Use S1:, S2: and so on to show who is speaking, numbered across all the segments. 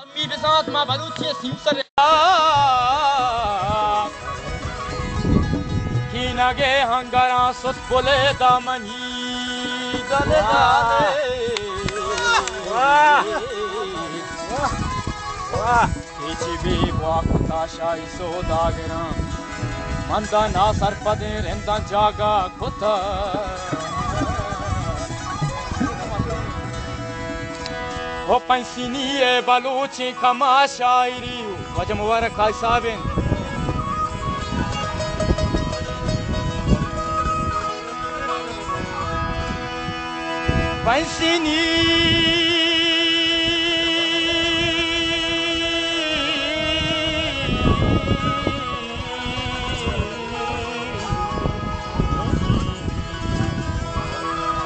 S1: सम्मी बिसात मा बलूची सिंसर की नगे हंगारा सुत बोले दामनी दले दाले वाह केची वाकुता शाही सोदागरा मंदा ना सरपदे रेंदा जागा कुता वो पैसिनी है बलूची कमा शायरी वजम वर खाइसाबिन पैसिनी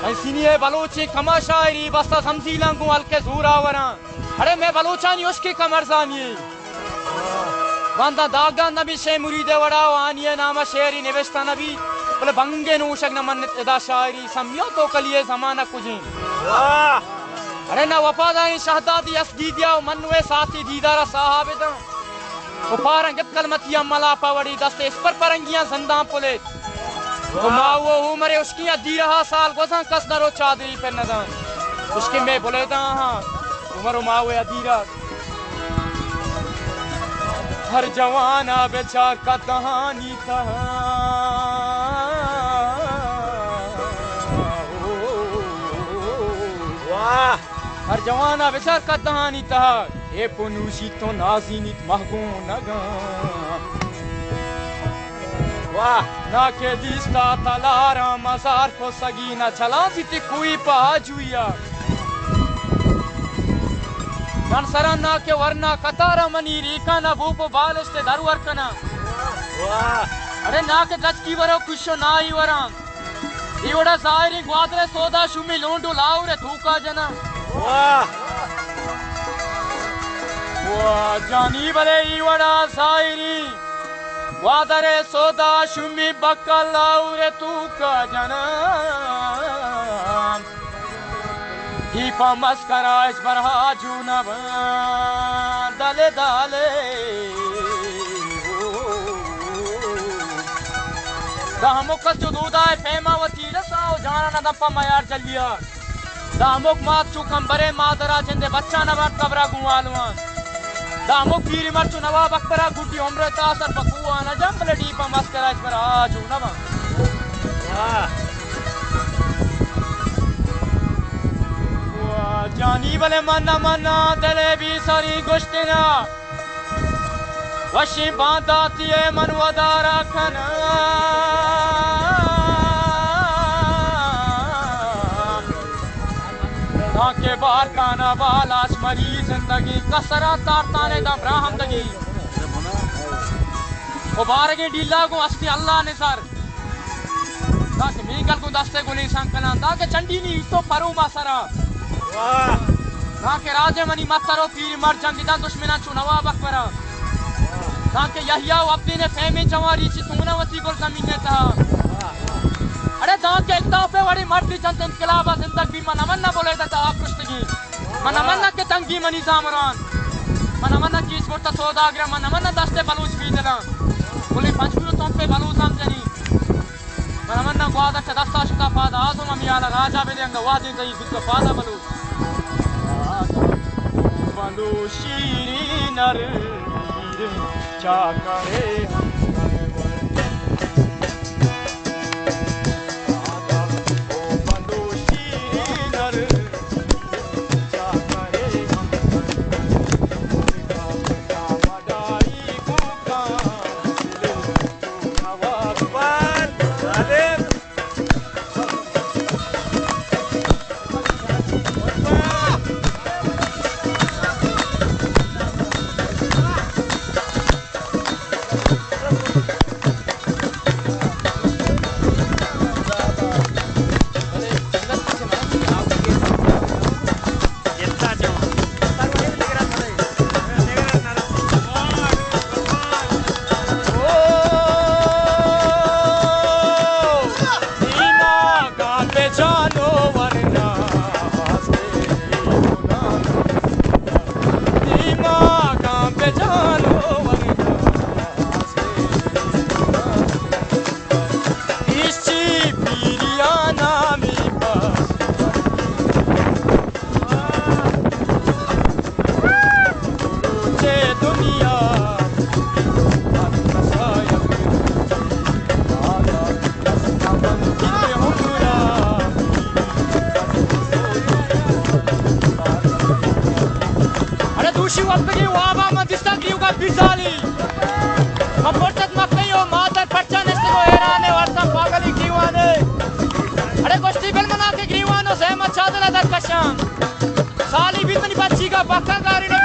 S1: पैसिनी बलूची कमा शायरी बस्ता समझी लंगू हल्के जूरा वरा अरे मैं बलूचानी उसकी कमर सानी वंदा दागा नबी शे मुरीदे वड़ा वानिये नामा शेरी निवेस्ता नबी बोले बंगे नूशक न मन इदा शायरी समियो तो कलिए जमाना कुजी अरे ना वफादारी शहदादी असदीदिया मनवे साथी दीदारा साहब दा उपारंग कलमतिया मला पवड़ी दस्ते इस पर परंगियां जिंदा पुले तो माओ उमरे उसकी अधी रहा साल गोसा कस नरो चादरी पे नदान उसके में बोले दा हां उमर माओ अधीरा हर जवाना बेचार का कहानी था हर जवाना बेचार का कहानी था ए पुनुशी तो नाज़ीनित महगो नगा वाह ना के दिस्ता तलारा मजार को सगीना चला सिटी कोई पाजुया नन सरा ना के वरना कतारा मनी रीका ना बूपो बालस्ते दरवर कना वाह अरे ना के दचकी वरो कुशो ना ही वरा इवड़ा जाहिरी ग्वादरे सोदा शुमी लोंडू लाउरे धूका जना वाह वाह जानी बले इवड़ा जाहिरी वादरे सोदा शुमी बक्कल लाउरे धूका जना दीपा मस्करा इस बरहा जूना दले दाले दामुक जुदूदा फेमावती रसाओ जाना न दप्पा मयार जलिया दामुक मात चुकम बरे मादरा जिंदे बच्चा नवाब कबरा गुवालवा दामुक पीरी मरचु नवाब अकबरा गुटी उम्र तासर बकुआ न जंबले दीपा मस्करा इस बरहा जूना जानी बले मना मना दले भी सारी गुश्तिना वशी बांधाती है मनवदारा खना के बार काना बालाश मरी जिंदगी कसरा तारताने दा ब्राहम दगी ओ बारगे डीला को अस्ति अल्लाह ने सर ताके मीगल को दस्ते गुली संकना ताके चंडी नी तो परू मासरा ताके राजे मनी मतरो पीर मर जंगिदा दुश्मना चु नवाब अकबर ताके यहिया अपने ने फेमे जवारी ची तूनावती गोल जमीने था अरे ताके एकता पे बड़ी मर्दी चंद इनकलाब जिंदगी मनमन्ना बोले था आकृष्टगी मनमन्ना के तंगी मनी जामरान मनमन्ना की इस वक्त सौदागर मनमन्ना दस्ते बलूच भी देना बोले पंचवीर तुम पे बलूच समझनी मनमन्ना ग्वादा चदस्ता शुता फादा आज़म अमियाला राजा बेदेंगा वादी कहीं जिसका फादा बलूच बलूशी नर चाकरे में जानो इसी पीरियाना में बस रोचे दुनिया Dushi wapegi waba mandista griuga bizali. Ma portat makkayo matar parchan estego erane warta pagali griuane. Are goshti bel mana ke griuano zehmat chadala dar kashan. Sali bitni bachi ka bakka garine